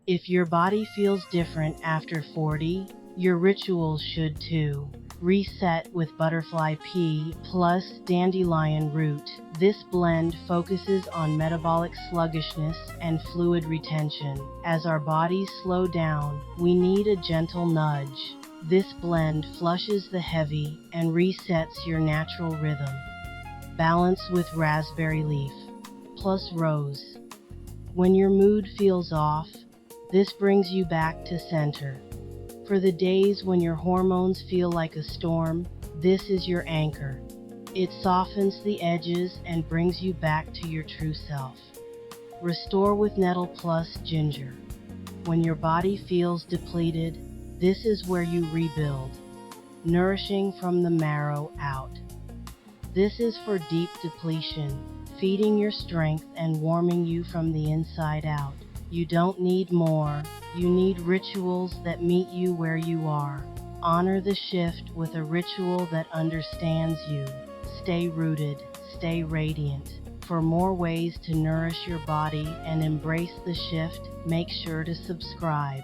If your body feels different after 40, your rituals should too. Reset with butterfly pea plus dandelion root. This blend focuses on metabolic sluggishness and fluid retention. As our bodies slow down, we need a gentle nudge. This blend flushes the heavy and resets your natural rhythm. Balance with raspberry leaf plus rose. When your mood feels off, this brings you back to center. For the days when your hormones feel like a storm, this is your anchor. It softens the edges and brings you back to your true self. Restore with Nettle plus ginger. When your body feels depleted, this is where you rebuild, nourishing from the marrow out. This is for deep depletion, feeding your strength and warming you from the inside out. You don't need more, you need rituals that meet you where you are. Honor the shift with a ritual that understands you. Stay rooted, stay radiant. For more ways to nourish your body and embrace the shift, make sure to subscribe.